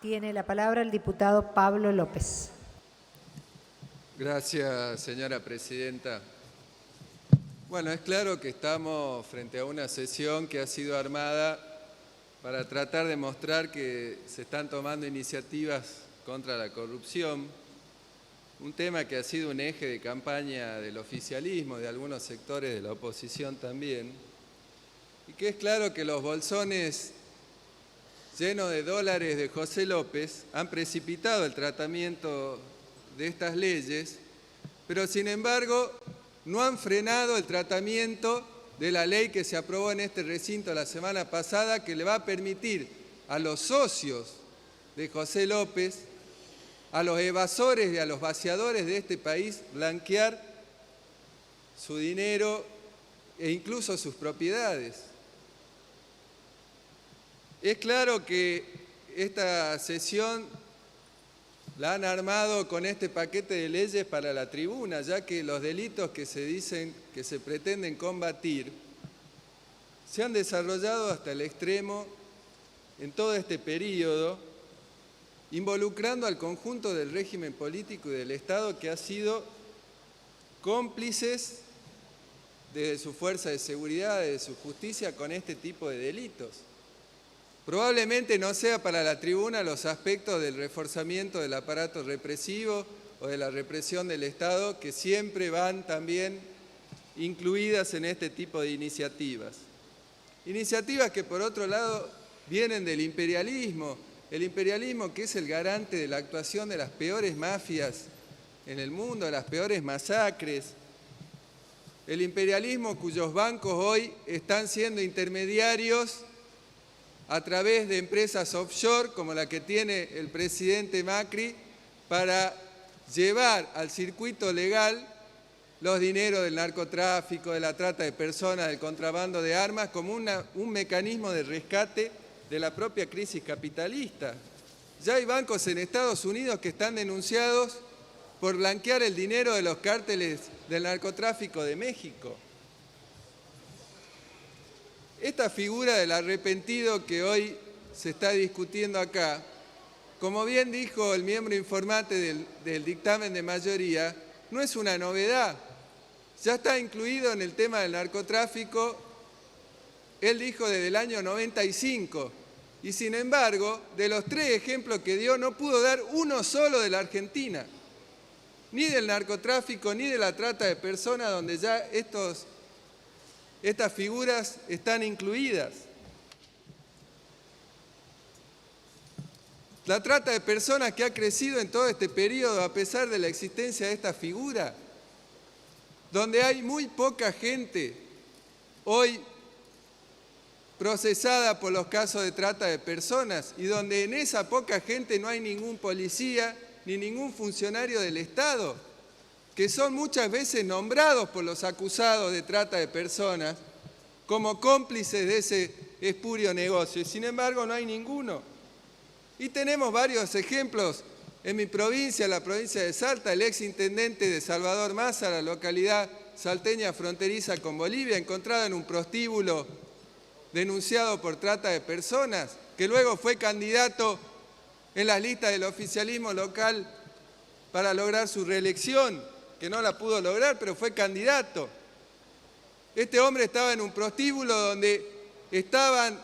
Tiene la palabra el diputado Pablo López. Gracias, señora presidenta. Bueno, es claro que estamos frente a una sesión que ha sido armada para tratar de mostrar que se están tomando iniciativas contra la corrupción, un tema que ha sido un eje de campaña del oficialismo, de algunos sectores de la oposición también, y que es claro que los bolsones llenos de dólares de José López han precipitado el tratamiento de estas leyes, pero sin embargo no han frenado el tratamiento de la ley que se aprobó en este recinto la semana pasada, que le va a permitir a los socios de José López, a los evasores y a los vaciadores de este país, blanquear su dinero e incluso sus propiedades. Es claro que esta sesión la han armado con este paquete de leyes para la tribuna, ya que los delitos que se dicen que se pretenden combatir se han desarrollado hasta el extremo en todo este periodo, involucrando al conjunto del régimen político y del Estado, que ha sido cómplices desde su fuerza de seguridad, desde su justicia, con este tipo de delitos. Probablemente no sea para la tribuna los aspectos del reforzamiento del aparato represivo o de la represión del Estado, que siempre van también incluidas en este tipo de iniciativas. Iniciativas que, por otro lado, vienen del imperialismo, el imperialismo que es el garante de la actuación de las peores mafias en el mundo, de las peores masacres, el imperialismo cuyos bancos hoy están siendo intermediarios a través de empresas offshore como la que tiene el presidente Macri para llevar al circuito legal los dineros del narcotráfico, de la trata de personas, del contrabando de armas, como un mecanismo de rescate de la propia crisis capitalista. Ya hay bancos en Estados Unidos que están denunciados por blanquear el dinero de los cárteles del narcotráfico de México. Esta figura del arrepentido que hoy se está discutiendo acá, como bien dijo el miembro informante del dictamen de mayoría, no es una novedad. Ya está incluido en el tema del narcotráfico, él dijo desde el año 95, y sin embargo, de los 3 ejemplos que dio, no pudo dar uno solo de la Argentina, ni del narcotráfico, ni de la trata de personas, donde ya estas figuras están incluidas. La trata de personas que ha crecido en todo este periodo a pesar de la existencia de esta figura, donde hay muy poca gente hoy procesada por los casos de trata de personas y donde en esa poca gente no hay ningún policía ni ningún funcionario del Estado, que son muchas veces nombrados por los acusados de trata de personas como cómplices de ese espurio negocio, y sin embargo no hay ninguno. Y tenemos varios ejemplos en mi provincia, la provincia de Salta, el exintendente de Salvador Maza, la localidad salteña fronteriza con Bolivia, encontrado en un prostíbulo denunciado por trata de personas, que luego fue candidato en las listas del oficialismo local para lograr su reelección, que no la pudo lograr, pero fue candidato. Este hombre estaba en un prostíbulo donde estaban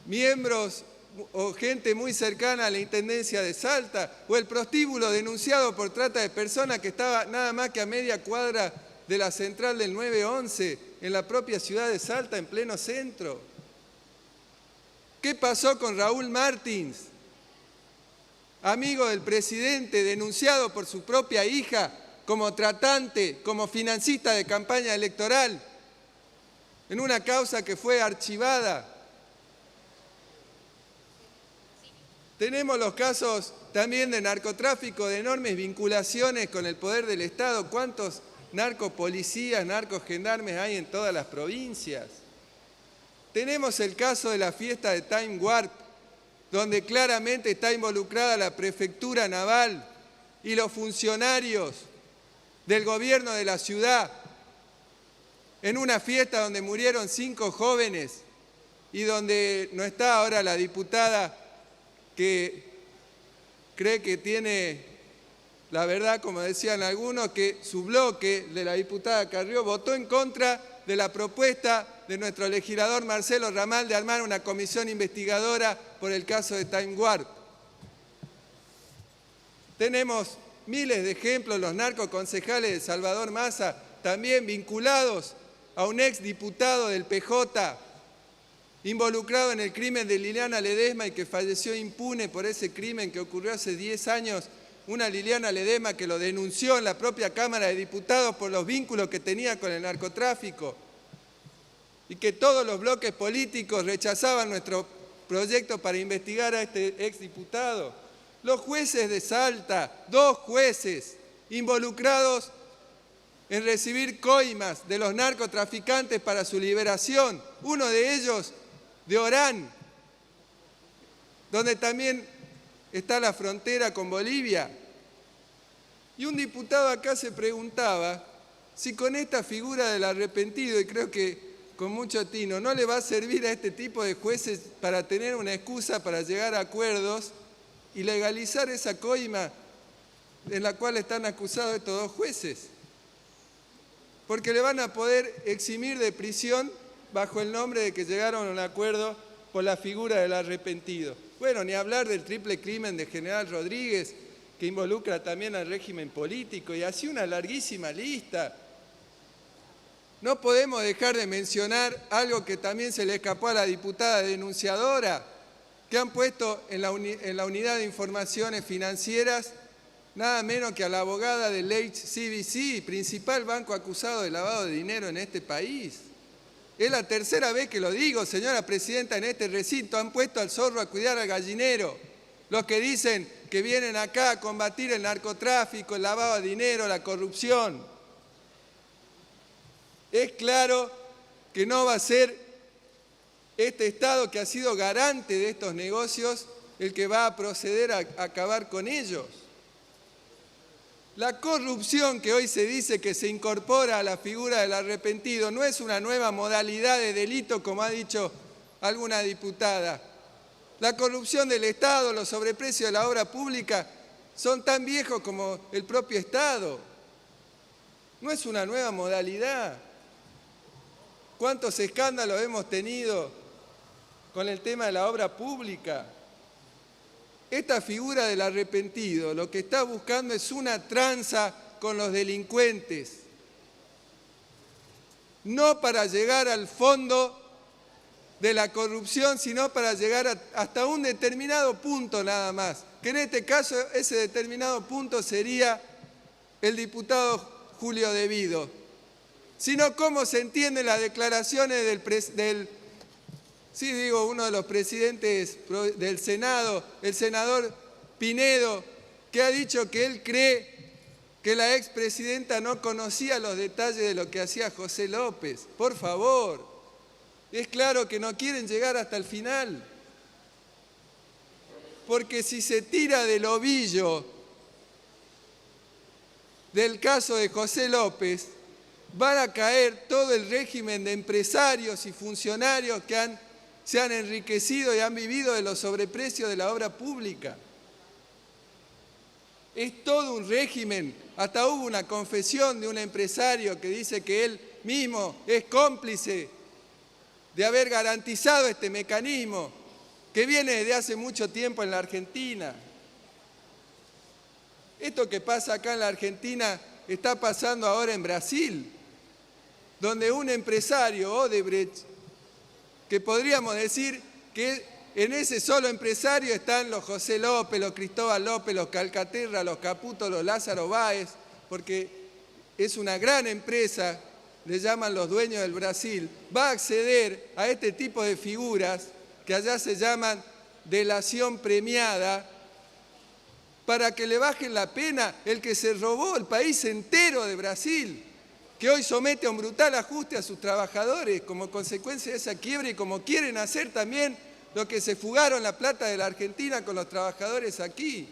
miembros o gente muy cercana a la Intendencia de Salta, o el prostíbulo denunciado por trata de personas que estaba nada más que a media cuadra de la central del 911, en la propia ciudad de Salta, en pleno centro. ¿Qué pasó con Raúl Martins, amigo del presidente, denunciado por su propia hija como tratante, como financista de campaña electoral, en una causa que fue archivada? Tenemos los casos también de narcotráfico, de enormes vinculaciones con el poder del Estado. ¿Cuántos narcopolicías, narcogendarmes hay en todas las provincias? Tenemos el caso de la fiesta de Time Warp, donde claramente está involucrada la prefectura naval y los funcionarios del gobierno de la ciudad, en una fiesta donde murieron 5 jóvenes y donde no está ahora la diputada que cree que tiene la verdad, como decían algunos, que su bloque de la diputada Carrió votó en contra de la propuesta de nuestro legislador Marcelo Ramal de armar una comisión investigadora por el caso de Time Warp. Tenemos miles de ejemplos, los narcoconcejales de Salvador Massa, también vinculados a un exdiputado del PJ, involucrado en el crimen de Liliana Ledesma y que falleció impune por ese crimen que ocurrió hace 10 años, una Liliana Ledesma que lo denunció en la propia Cámara de Diputados por los vínculos que tenía con el narcotráfico y que todos los bloques políticos rechazaban nuestro proyecto para investigar a este exdiputado. Los jueces de Salta, 2 jueces involucrados en recibir coimas de los narcotraficantes para su liberación, uno de ellos de Orán, donde también está la frontera con Bolivia. Y un diputado acá se preguntaba si con esta figura del arrepentido, y creo que con mucho tino, no le va a servir a este tipo de jueces para tener una excusa para llegar a acuerdos y legalizar esa coima en la cual están acusados estos 2 jueces. Porque le van a poder eximir de prisión bajo el nombre de que llegaron a un acuerdo por la figura del arrepentido. Bueno, ni hablar del triple crimen de General Rodríguez, que involucra también al régimen político, y así una larguísima lista. No podemos dejar de mencionar algo que también se le escapó a la diputada denunciadora, que han puesto en la unidad de informaciones financieras nada menos que a la abogada del HSBC, principal banco acusado de lavado de dinero en este país. Es la tercera vez que lo digo, señora presidenta, en este recinto han puesto al zorro a cuidar al gallinero. Los que dicen que vienen acá a combatir el narcotráfico, el lavado de dinero, la corrupción. Es claro que no va a ser este Estado que ha sido garante de estos negocios el que va a proceder a acabar con ellos. La corrupción que hoy se dice que se incorpora a la figura del arrepentido no es una nueva modalidad de delito, como ha dicho alguna diputada. La corrupción del Estado, los sobreprecios de la obra pública son tan viejos como el propio Estado. No es una nueva modalidad. ¿Cuántos escándalos hemos tenido con el tema de la obra pública? Esta figura del arrepentido lo que está buscando es una tranza con los delincuentes, no para llegar al fondo de la corrupción, sino para llegar hasta un determinado punto nada más, que en este caso ese determinado punto sería el diputado Julio De Vido. Sino cómo se entienden las declaraciones uno de los presidentes del Senado, el senador Pinedo, que ha dicho que él cree que la expresidenta no conocía los detalles de lo que hacía José López. Por favor, es claro que no quieren llegar hasta el final. Porque si se tira del ovillo del caso de José López, van a caer todo el régimen de empresarios y funcionarios que se han enriquecido y han vivido de los sobreprecios de la obra pública. Es todo un régimen. Hasta hubo una confesión de un empresario que dice que él mismo es cómplice de haber garantizado este mecanismo que viene desde hace mucho tiempo en la Argentina. Esto que pasa acá en la Argentina está pasando ahora en Brasil, donde un empresario, Odebrecht, que podríamos decir que en ese solo empresario están los José López, los Cristóbal López, los Calcaterra, los Caputo, los Lázaro Báez, porque es una gran empresa, le llaman los dueños del Brasil, va a acceder a este tipo de figuras que allá se llaman delación premiada, para que le bajen la pena el que se robó el país entero de Brasil, que hoy somete a un brutal ajuste a sus trabajadores como consecuencia de esa quiebra y como quieren hacer también los que se fugaron la plata de la Argentina con los trabajadores aquí.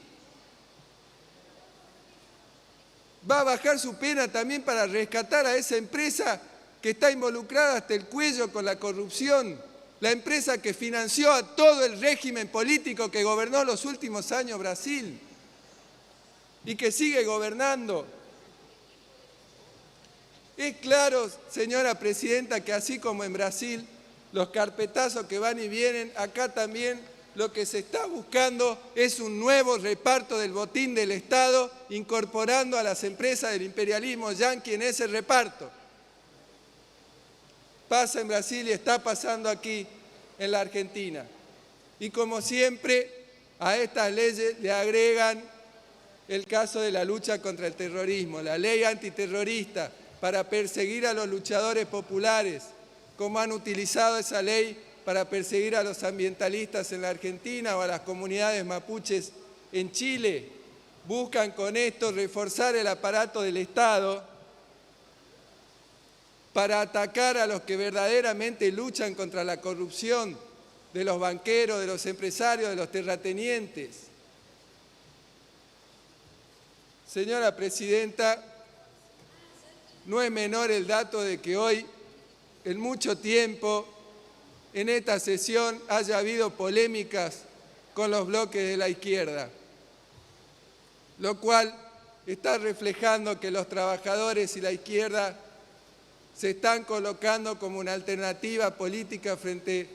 Va a bajar su pena también para rescatar a esa empresa que está involucrada hasta el cuello con la corrupción la empresa que financió a todo el régimen político que gobernó los últimos años Brasil y que sigue gobernando. Es claro, señora presidenta, que así como en Brasil, los carpetazos que van y vienen, acá también lo que se está buscando es un nuevo reparto del botín del Estado, incorporando a las empresas del imperialismo yanqui en ese reparto. Pasa en Brasil y está pasando aquí en la Argentina. Y como siempre, a estas leyes le agregan el caso de la lucha contra el terrorismo, la ley antiterrorista, para perseguir a los luchadores populares, como han utilizado esa ley para perseguir a los ambientalistas en la Argentina o a las comunidades mapuches en Chile. Buscan con esto reforzar el aparato del Estado para atacar a los que verdaderamente luchan contra la corrupción de los banqueros, de los empresarios, de los terratenientes. Señora presidenta, no es menor el dato de que hoy, en mucho tiempo, en esta sesión haya habido polémicas con los bloques de la izquierda, lo cual está reflejando que los trabajadores y la izquierda se están colocando como una alternativa política frente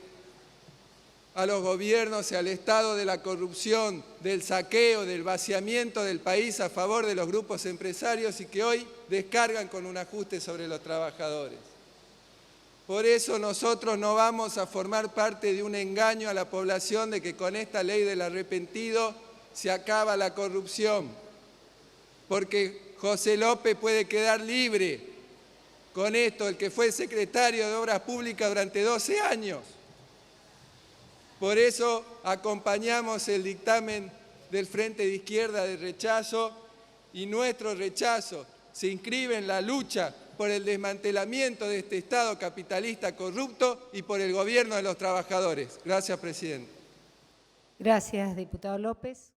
a los gobiernos y al estado de la corrupción, del saqueo, del vaciamiento del país a favor de los grupos empresarios y que hoy descargan con un ajuste sobre los trabajadores. Por eso nosotros no vamos a formar parte de un engaño a la población de que con esta ley del arrepentido se acaba la corrupción, porque José López puede quedar libre con esto, el que fue secretario de Obras Públicas durante 12 años. Por eso acompañamos el dictamen del Frente de Izquierda de rechazo y nuestro rechazo se inscribe en la lucha por el desmantelamiento de este Estado capitalista corrupto y por el gobierno de los trabajadores. Gracias, presidente. Gracias, diputado López.